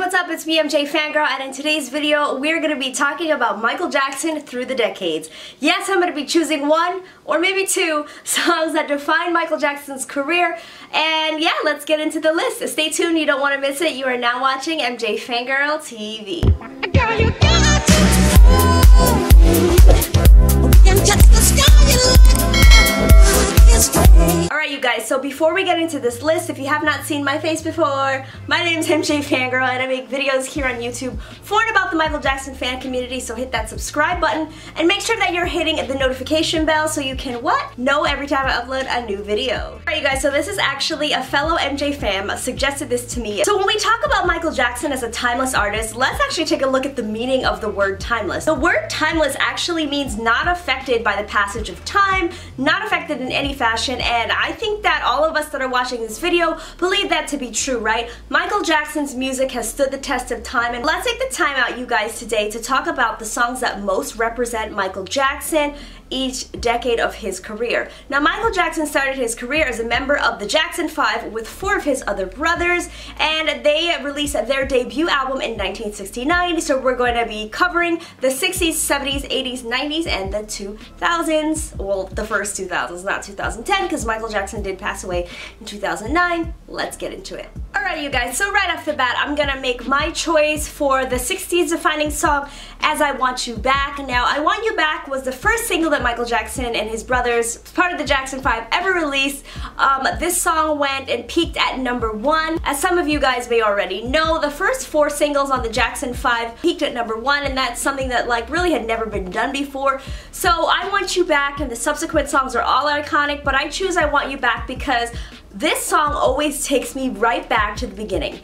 what's up? It's me, MJ Fangirl, and in today's video, we're going to be talking about Michael Jackson through the decades. Yes, I'm going to be choosing one, or maybe two, songs that define Michael Jackson's career, and yeah, let's get into the list. Stay tuned, you don't want to miss it. You are now watching MJ Fangirl TV. Girl, you got to and touch the sky. Alright you guys, so before we get into this list, if you have not seen my face before, my name is MJ Fangirl and I make videos here on YouTube for and about the Michael Jackson fan community, so hit that subscribe button and make sure that you're hitting the notification bell so you can what? Know every time I upload a new video. Alright you guys, so this is actually a fellow MJ fam suggested this to me. So when we talk about Michael Jackson as a timeless artist, let's actually take a look at the meaning of the word timeless. The word timeless actually means not affected by the passage of time, not affected in any fashion, and I think that all of us that are watching this video believe that to be true, right? Michael Jackson's music has stood the test of time, and let's take the time out, you guys, today to talk about the songs that most represent Michael Jackson each decade of his career. Now, Michael Jackson started his career as a member of the Jackson 5 with 4 of his other brothers, and they released their debut album in 1969, so we're going to be covering the 60s, 70s, 80s, 90s, and the 2000s. Well, the first 2000s, not 2010, because Michael Jackson did pass away in 2009. Let's get into it. Alright you guys, so right off the bat, I'm gonna make my choice for the 60s defining song, As I Want You Back. Now, I Want You Back was the first single that Michael Jackson and his brothers, part of the Jackson 5, ever released. This song went and peaked at #1. As some of you guys may already know, the first 4 singles on the Jackson 5 peaked at #1, and that's something that like really had never been done before. So I Want You Back and the subsequent songs are all iconic, but I choose I Want You Back because this song always takes me right back to the beginning.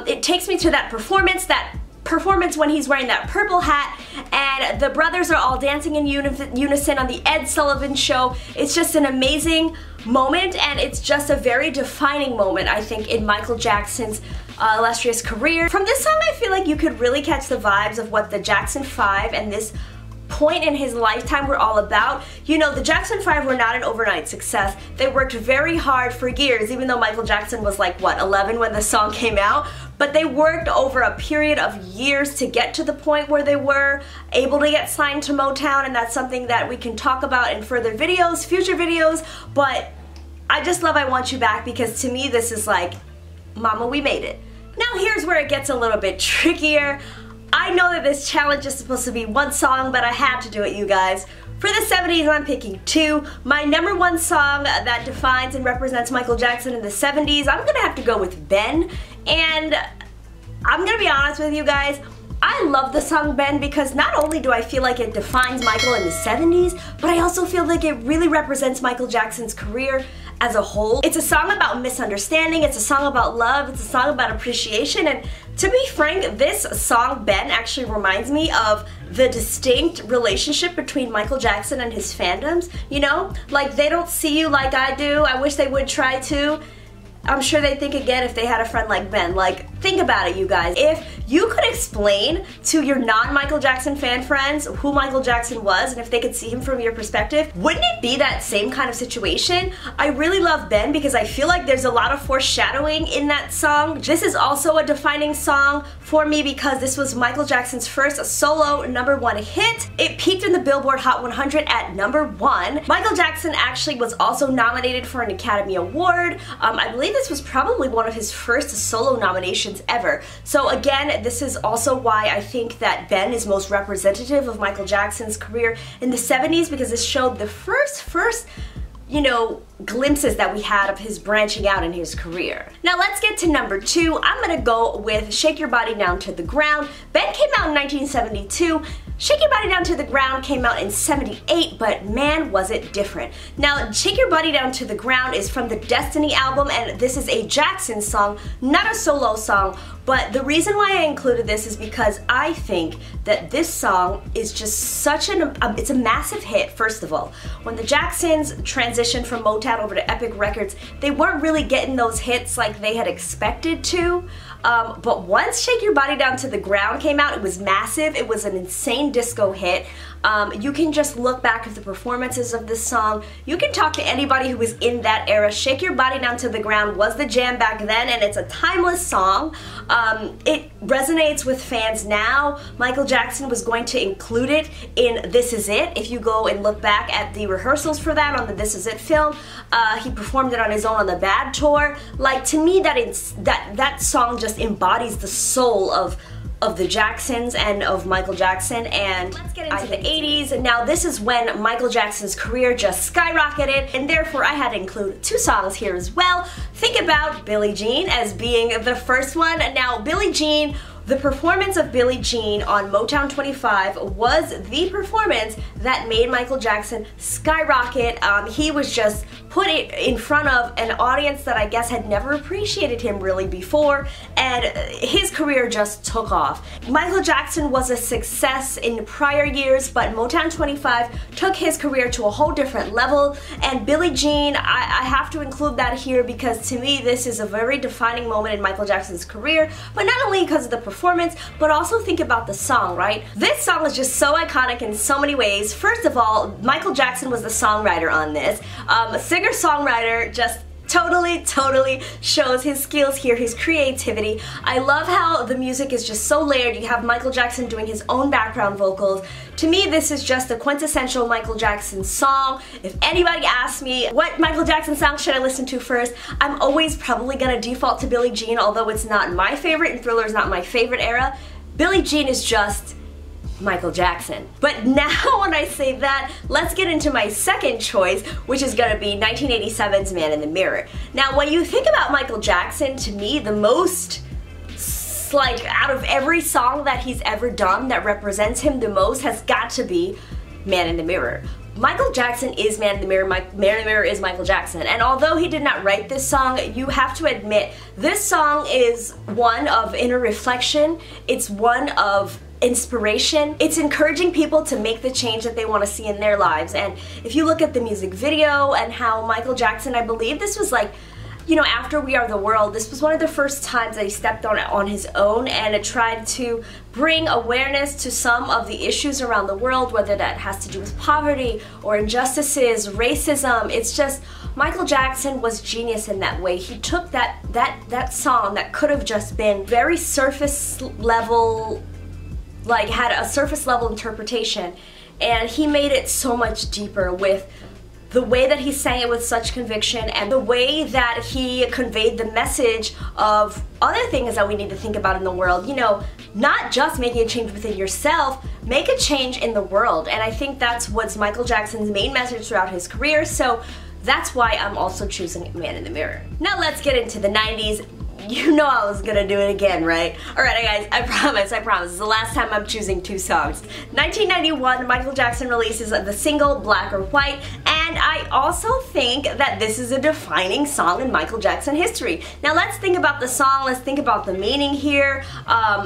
It takes me to that performance when he's wearing that purple hat and the brothers are all dancing in unison on the Ed Sullivan Show. It's just an amazing moment, and it's just a very defining moment, I think, in Michael Jackson's illustrious career. From this song, I feel like you could really catch the vibes of what the Jackson 5 and this point in his lifetime were all about. You know, the Jackson 5 were not an overnight success. They worked very hard for years, even though Michael Jackson was like, what, 11 when the song came out? But they worked over a period of years to get to the point where they were able to get signed to Motown, and that's something that we can talk about in further videos, future videos, but I just love I Want You Back because to me this is like, mama, we made it. Now here's where it gets a little bit trickier. I know that this challenge is supposed to be one song, but I had to do it, you guys. For the 70s, I'm picking 2. My #1 song that defines and represents Michael Jackson in the 70s, I'm gonna have to go with Ben. And I'm gonna be honest with you guys, I love the song Ben because not only do I feel like it defines Michael in the 70s, but I also feel like it really represents Michael Jackson's career as a whole. It's a song about misunderstanding, it's a song about love, it's a song about appreciation, and to be frank, this song, Ben, actually reminds me of the distinct relationship between Michael Jackson and his fandoms, you know? Like, they don't see you like I do, I wish they would try to. I'm sure they'd think again if they had a friend like Ben. Like, think about it, you guys. If you could explain to your non-Michael Jackson fan friends who Michael Jackson was and if they could see him from your perspective, wouldn't it be that same kind of situation? I really love Ben because I feel like there's a lot of foreshadowing in that song. This is also a defining song for me because this was Michael Jackson's first solo #1 hit. It peaked in the Billboard Hot 100 at #1. Michael Jackson actually was also nominated for an Academy Award. I believe this was probably one of his first solo nominations ever. So again, this is also why I think that Ben is most representative of Michael Jackson's career in the 70s because it showed the first you know, glimpses that we had of his branching out in his career. Now let's get to #2. I'm gonna go with Shake Your Body Down to the Ground. Ben came out in 1972. Shake Your Body Down to the Ground came out in 78, but man, was it different. Now, Shake Your Body Down to the Ground is from the Destiny album, and this is a Jackson song, not a solo song, but the reason why I included this is because I think that this song is just such it's a massive hit, first of all. When the Jacksons transitioned from Motown over to Epic Records, they weren't really getting those hits like they had expected to. But once Shake Your Body Down to the Ground came out, it was massive. It was an insane disco hit. You can just look back at the performances of this song. You can talk to anybody who was in that era. Shake Your Body Down to the Ground was the jam back then, and it's a timeless song. It resonates with fans now. Michael Jackson was going to include it in This Is It. If you go and look back at the rehearsals for that on the This Is It film, he performed it on his own on the Bad tour. Like, to me, that song just embodies the soul of the Jacksons and of Michael Jackson. And let's get into the 80s. Now, this is when Michael Jackson's career just skyrocketed, and therefore I had to include two songs here as well. Think about Billie Jean as being the first one. Now, Billie Jean, the performance of Billie Jean on Motown 25 was the performance that made Michael Jackson skyrocket. He was just put it in front of an audience that I guess had never appreciated him really before, and his career just took off. Michael Jackson was a success in prior years, but Motown 25 took his career to a whole different level, and Billie Jean, I have to include that here because to me this is a very defining moment in Michael Jackson's career, but not only because of the performance, but also think about the song, right? This song is just so iconic in so many ways. First of all, Michael Jackson was the songwriter on this. Singer-songwriter just totally shows his skills here, his creativity. I love how the music is just so layered. You have Michael Jackson doing his own background vocals. To me, this is just a quintessential Michael Jackson song. If anybody asks me what Michael Jackson song should I listen to first, I'm always probably gonna default to Billie Jean, although it's not my favorite and Thriller is not my favorite era. Billie Jean is just Michael Jackson. But now when I say that, let's get into my second choice, which is gonna be 1987's Man in the Mirror. Now, when you think about Michael Jackson, to me, the most, like, out of every song that he's ever done that represents him the most has got to be Man in the Mirror. Michael Jackson is Man in the Mirror, Man in the Mirror is Michael Jackson, and although he did not write this song, you have to admit, this song is one of inner reflection, it's one of inspiration. It's encouraging people to make the change that they want to see in their lives. And if you look at the music video and how Michael Jackson, I believe this was like, you know, after We Are the World, this was one of the first times that he stepped on his own, and it tried to bring awareness to some of the issues around the world, whether that has to do with poverty or injustices, racism. It's just, Michael Jackson was genius in that way. He took that song that could have just been very surface level, like had a surface level interpretation, and he made it so much deeper with the way that he sang it with such conviction and the way that he conveyed the message of other things that we need to think about in the world. You know, not just making a change within yourself, make a change in the world. And I think that's what's Michael Jackson's main message throughout his career, so that's why I'm also choosing Man in the Mirror. Now let's get into the 90s. You know I was gonna do it again, right? Alright guys, I promise. This is the last time I'm choosing two songs. 1991, Michael Jackson releases the single Black or White, and I also think that this is a defining song in Michael Jackson history. Now let's think about the song, let's think about the meaning here.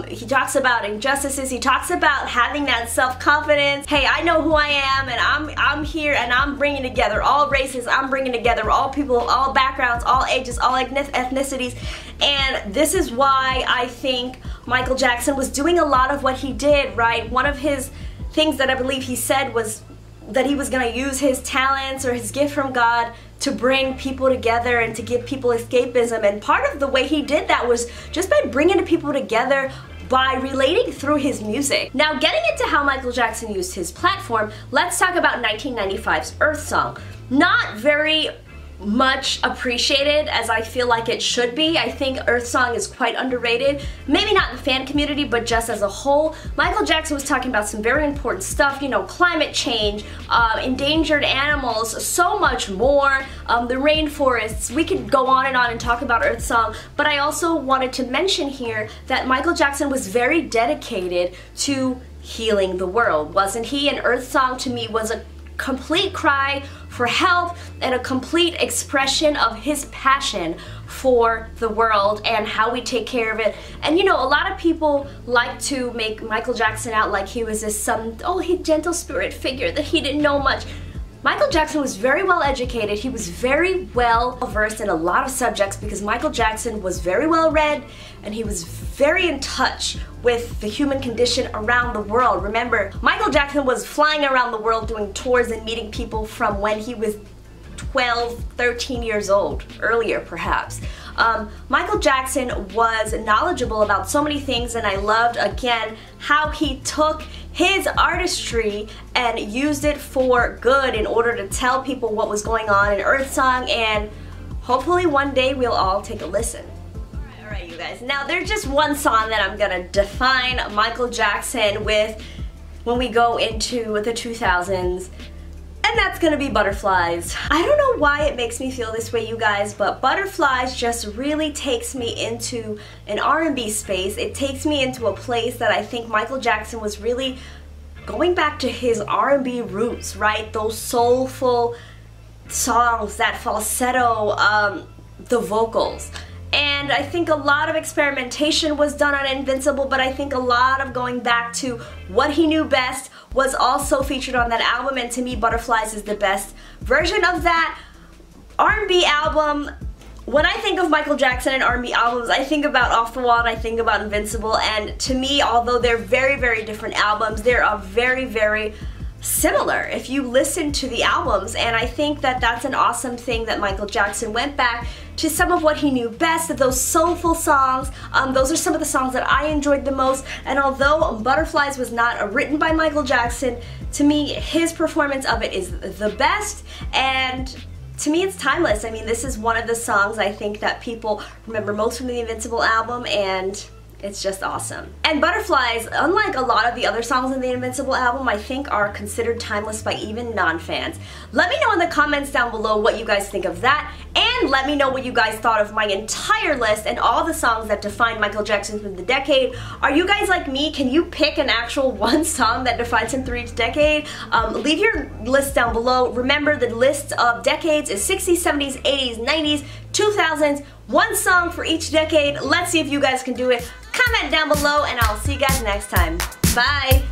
He talks about injustices, he talks about having that self-confidence. Hey, I know who I am, and I'm here, and I'm bringing together all races, I'm bringing together all people, all backgrounds, all ages, all ethnicities. And this is why I think Michael Jackson was doing a lot of what he did, right? One of his things that I believe he said was that he was going to use his talents or his gift from God to bring people together and to give people escapism. And part of the way he did that was just by bringing people together by relating through his music. Now, getting into how Michael Jackson used his platform, let's talk about 1995's Earth Song. Not very much appreciated as I feel like it should be. I think Earth Song is quite underrated. Maybe not in the fan community, but just as a whole. Michael Jackson was talking about some very important stuff, you know, climate change, endangered animals, so much more, the rainforests. We could go on and talk about Earth Song, but I also wanted to mention here that Michael Jackson was very dedicated to healing the world, wasn't he? And Earth Song to me was a complete cry for help and a complete expression of his passion for the world and how we take care of it. And you know, a lot of people like to make Michael Jackson out like he was this gentle spirit figure, that he didn't know much. Michael Jackson was very well educated. He was very well versed in a lot of subjects because Michael Jackson was very well read and he was very in touch with the human condition around the world. Remember, Michael Jackson was flying around the world doing tours and meeting people from when he was 12, 13 years old, earlier perhaps. Michael Jackson was knowledgeable about so many things, and I loved, again, how he took his artistry and used it for good in order to tell people what was going on in Earth Song, and hopefully one day we'll all take a listen. Alright you guys, now there's just one song that I'm gonna define Michael Jackson with when we go into the 2000s, and that's gonna be Butterflies. I don't know why it makes me feel this way, you guys, but Butterflies just really takes me into an R&B space. It takes me into a place that I think Michael Jackson was really going back to his R&B roots, right? Those soulful songs, that falsetto, the vocals. And I think a lot of experimentation was done on Invincible, but I think a lot of going back to what he knew best was also featured on that album, and to me Butterflies is the best version of that R&B album. When I think of Michael Jackson and R&B albums, I think about Off the Wall and I think about Invincible, and to me, although they're very, very different albums, they are very, very similar if you listen to the albums, and I think that that's an awesome thing that Michael Jackson went back to some of what he knew best, those soulful songs. Those are some of the songs that I enjoyed the most, and although Butterflies was not written by Michael Jackson, to me his performance of it is the best, and to me it's timeless. I mean, this is one of the songs I think that people remember most from the Invincible album, and it's just awesome. And Butterflies, unlike a lot of the other songs in the Invincible album, I think are considered timeless by even non-fans. Let me know in the comments down below what you guys think of that, and let me know what you guys thought of my entire list and all the songs that define Michael Jackson through the decade. Are you guys like me? Can you pick an actual one song that defines him through each decade? Leave your list down below. Remember, the list of decades is 60s, 70s, 80s, 90s, 2000s, one song for each decade. Let's see if you guys can do it. Comment down below, and I'll see you guys next time. Bye!